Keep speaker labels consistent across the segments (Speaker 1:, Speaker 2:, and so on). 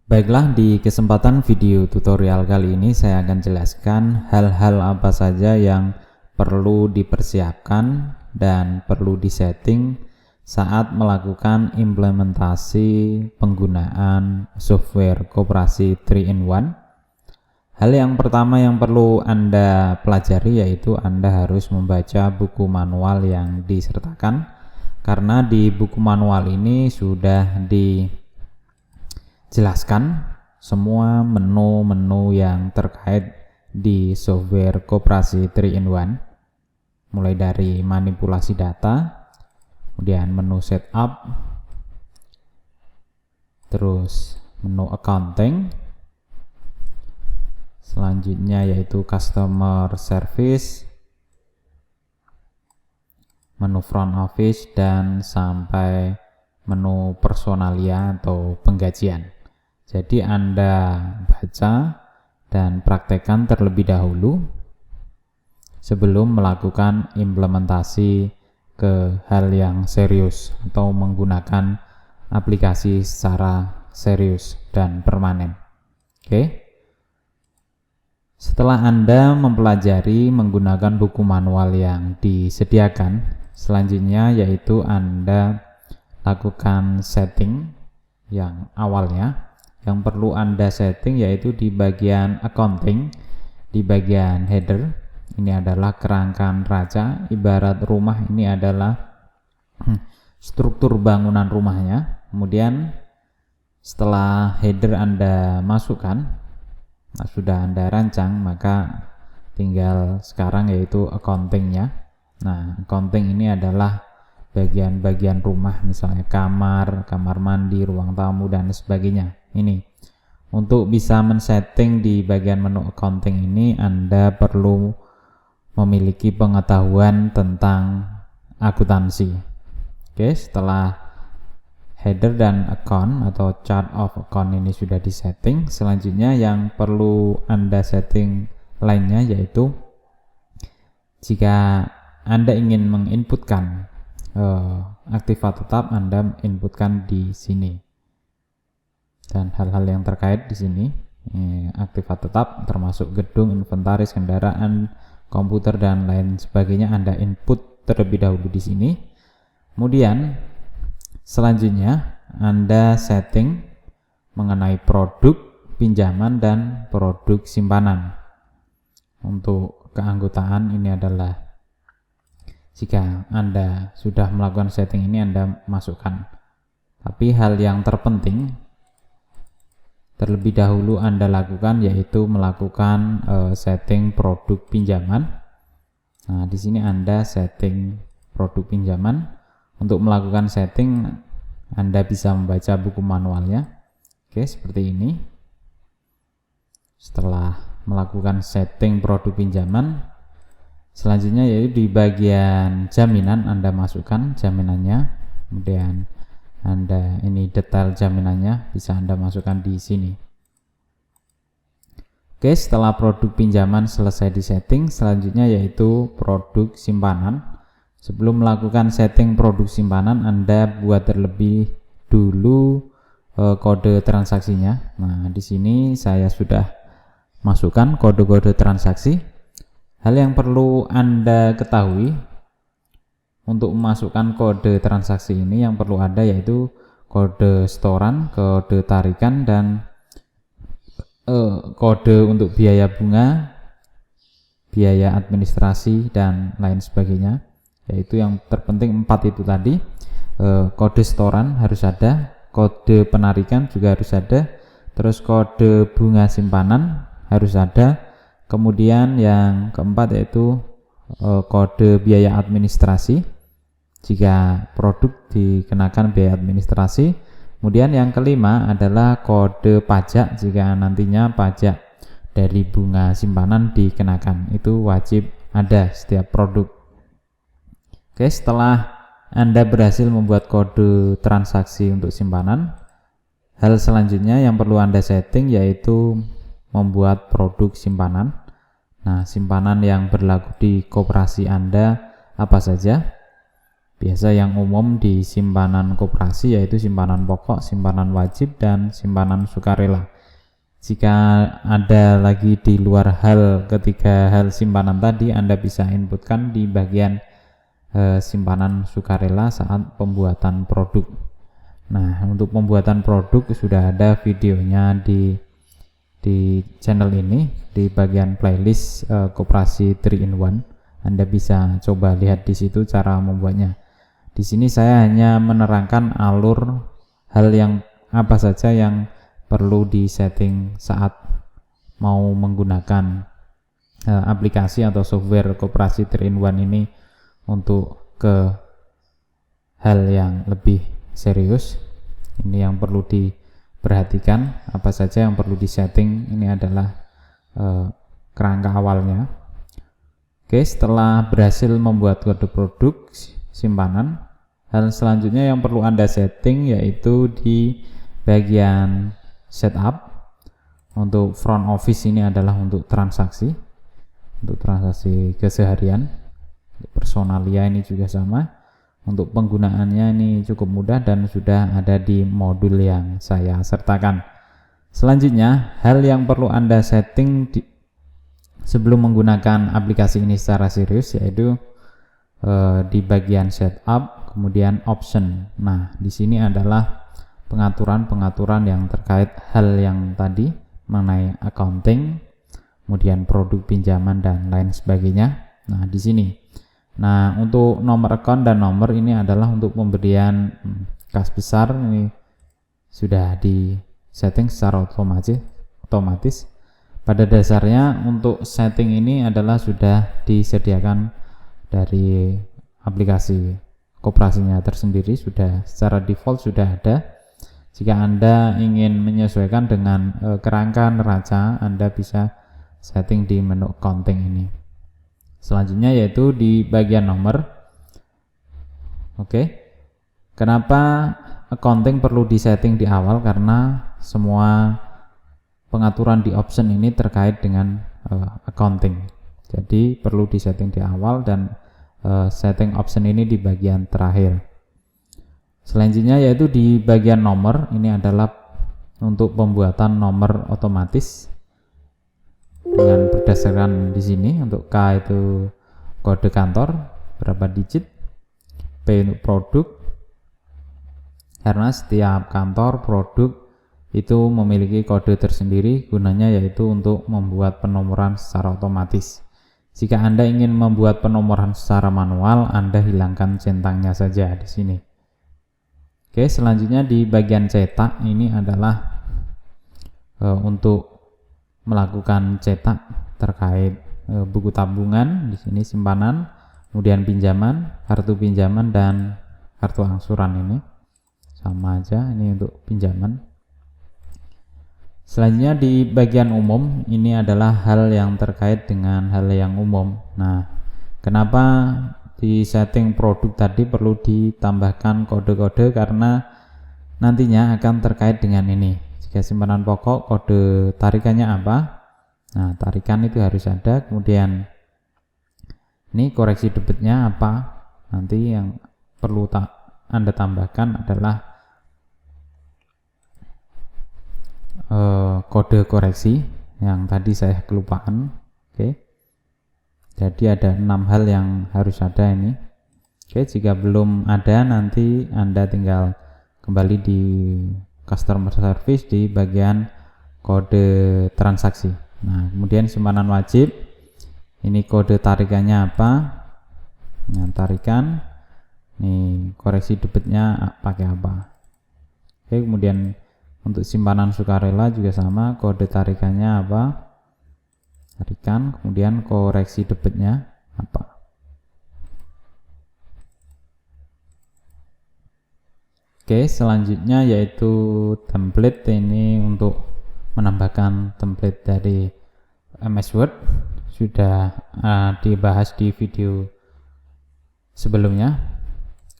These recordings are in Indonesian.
Speaker 1: Baiklah, di kesempatan video tutorial kali ini saya akan jelaskan hal-hal apa saja yang perlu dipersiapkan dan perlu disetting saat melakukan implementasi penggunaan software koperasi 3-in-1. Hal yang pertama yang perlu Anda pelajari yaitu Anda harus membaca buku manual yang disertakan, karena di buku manual ini sudah dijelaskan semua menu-menu yang terkait di software koperasi 3-in-1, mulai dari manipulasi data, kemudian menu setup, terus menu accounting, selanjutnya yaitu customer service, menu front office, dan sampai menu personalia atau penggajian. Jadi Anda baca dan praktekkan terlebih dahulu sebelum melakukan implementasi ke hal yang serius atau menggunakan aplikasi secara serius dan permanen. Oke. Setelah Anda mempelajari menggunakan buku manual yang disediakan, selanjutnya yaitu Anda lakukan setting yang awalnya. Yang perlu Anda setting yaitu di bagian accounting, di bagian header. Ini adalah kerangka neraca, ibarat rumah ini adalah struktur bangunan rumahnya. Kemudian setelah header Anda masukkan, sudah Anda rancang, maka tinggal sekarang yaitu accountingnya. Nah, accounting ini adalah bagian-bagian rumah, misalnya kamar mandi, ruang tamu, dan sebagainya. Ini untuk bisa men-setting di bagian menu accounting ini Anda perlu memiliki pengetahuan tentang akuntansi. Oke, setelah header dan account atau chart of account ini sudah disetting, selanjutnya yang perlu Anda setting lainnya yaitu jika Anda ingin menginputkan aktiva tetap, Anda inputkan di sini, dan hal-hal yang terkait di sini aktiva tetap termasuk gedung, inventaris, kendaraan, komputer, dan lain sebagainya Anda input terlebih dahulu di sini. Kemudian selanjutnya Anda setting mengenai produk pinjaman dan produk simpanan. Untuk keanggotaan ini adalah jika Anda sudah melakukan setting ini Anda masukkan. Tapi hal yang terpenting terlebih dahulu Anda lakukan yaitu melakukan setting produk pinjaman. Nah, di sini Anda setting produk pinjaman. Untuk melakukan setting Anda bisa membaca buku manualnya. Oke, seperti ini. Setelah melakukan setting produk pinjaman, selanjutnya yaitu di bagian jaminan Anda masukkan jaminannya. Kemudian Anda ini detail jaminannya bisa Anda masukkan di sini. Oke, setelah produk pinjaman selesai di setting, selanjutnya yaitu produk simpanan. Sebelum melakukan setting produk simpanan, Anda buat terlebih dulu kode transaksinya. Nah, di sini saya sudah masukkan kode-kode transaksi. Hal yang perlu Anda ketahui untuk memasukkan kode transaksi ini, yang perlu ada yaitu kode setoran, kode tarikan, dan kode untuk biaya bunga, biaya administrasi, dan lain sebagainya. Yaitu yang terpenting 4 itu tadi. Kode setoran harus ada, kode penarikan juga harus ada, terus kode bunga simpanan harus ada. Kemudian yang keempat yaitu kode biaya administrasi jika produk dikenakan biaya administrasi. Kemudian yang kelima adalah kode pajak jika nantinya pajak dari bunga simpanan dikenakan. Itu wajib ada setiap produk. Oke, setelah Anda berhasil membuat kode transaksi untuk simpanan, hal selanjutnya yang perlu Anda setting yaitu membuat produk simpanan. Nah, simpanan yang berlaku di koperasi Anda apa saja? Biasa yang umum di simpanan koperasi yaitu simpanan pokok, simpanan wajib, dan simpanan sukarela. Jika ada lagi di luar hal ketiga hal simpanan tadi, Anda bisa inputkan di bagian simpanan sukarela saat pembuatan produk. Nah, untuk pembuatan produk sudah ada videonya di channel ini di bagian playlist koperasi 3 in 1. Anda bisa coba lihat di situ cara membuatnya. Di sini saya hanya menerangkan alur hal yang apa saja yang perlu disetting saat mau menggunakan aplikasi atau software koperasi 3 in 1 ini untuk ke hal yang lebih serius. Ini yang perlu diperhatikan, apa saja yang perlu disetting. Ini adalah kerangka awalnya. Oke, setelah berhasil membuat kode produk simpanan, hal selanjutnya yang perlu Anda setting yaitu di bagian setup. Untuk front office ini adalah untuk transaksi keseharian. Personalia ini juga sama. Untuk penggunaannya ini cukup mudah dan sudah ada di modul yang saya sertakan. Selanjutnya, hal yang perlu Anda setting sebelum menggunakan aplikasi ini secara serius yaitu di bagian setup, kemudian option. Nah, di sini adalah pengaturan-pengaturan yang terkait hal yang tadi mengenai accounting, kemudian produk pinjaman dan lain sebagainya. Nah, di sini. Nah, untuk nomor account dan nomor ini adalah untuk pemberian kas besar. Ini sudah di setting secara otomatis. Pada dasarnya untuk setting ini adalah sudah disediakan dari aplikasi koperasinya tersendiri, sudah secara default sudah ada. Jika Anda ingin menyesuaikan dengan kerangka neraca, Anda bisa setting di menu accounting ini. Selanjutnya yaitu di bagian nomor. Oke. Kenapa accounting perlu disetting di awal? Karena semua pengaturan di option ini terkait dengan accounting. Jadi perlu disetting di awal dan setting option ini di bagian terakhir. Selanjutnya yaitu di bagian nomor. Ini adalah untuk pembuatan nomor otomatis. Dengan berdasarkan di sini, untuk K itu kode kantor berapa digit, P untuk produk, karena setiap kantor produk itu memiliki kode tersendiri, gunanya yaitu untuk membuat penomoran secara otomatis. Jika Anda ingin membuat penomoran secara manual, Anda hilangkan centangnya saja di sini. Oke, selanjutnya di bagian cetak ini adalah untuk melakukan cetak terkait buku tabungan, di sini simpanan, kemudian pinjaman, kartu pinjaman, dan kartu angsuran. Ini sama aja, ini untuk pinjaman. Selanjutnya di bagian umum, ini adalah hal yang terkait dengan hal yang umum. Nah, kenapa di setting produk tadi perlu ditambahkan kode-kode? Karena nantinya akan terkait dengan ini. Jika simpanan pokok, kode tarikannya apa? Nah, tarikan itu harus ada. Kemudian ini koreksi debitnya apa? Nanti yang perlu Anda tambahkan adalah kode koreksi yang tadi saya kelupaan. Oke. Jadi ada 6 hal yang harus ada ini. Oke, jika belum ada nanti Anda tinggal kembali di customer service di bagian kode transaksi. Nah, kemudian simpanan wajib, ini kode tarikannya apa? Nah, tarikan, ini koreksi debitnya pakai apa? Oke, kemudian untuk simpanan sukarela juga sama, kode tarikannya apa? Tarikan, kemudian koreksi debitnya apa? Oke, selanjutnya yaitu template. Ini untuk menambahkan template dari MS Word, sudah dibahas di video sebelumnya.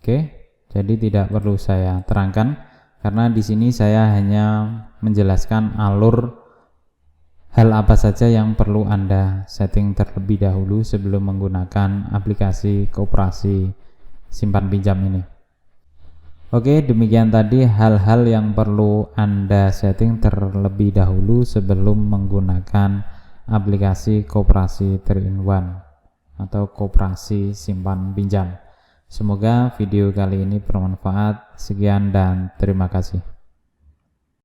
Speaker 1: Oke, jadi tidak perlu saya terangkan karena di sini saya hanya menjelaskan alur hal apa saja yang perlu Anda setting terlebih dahulu sebelum menggunakan aplikasi koperasi simpan pinjam ini. Oke, demikian tadi hal-hal yang perlu Anda setting terlebih dahulu sebelum menggunakan aplikasi koperasi 3-in-1 atau koperasi simpan pinjam. Semoga video kali ini bermanfaat. Sekian dan terima kasih.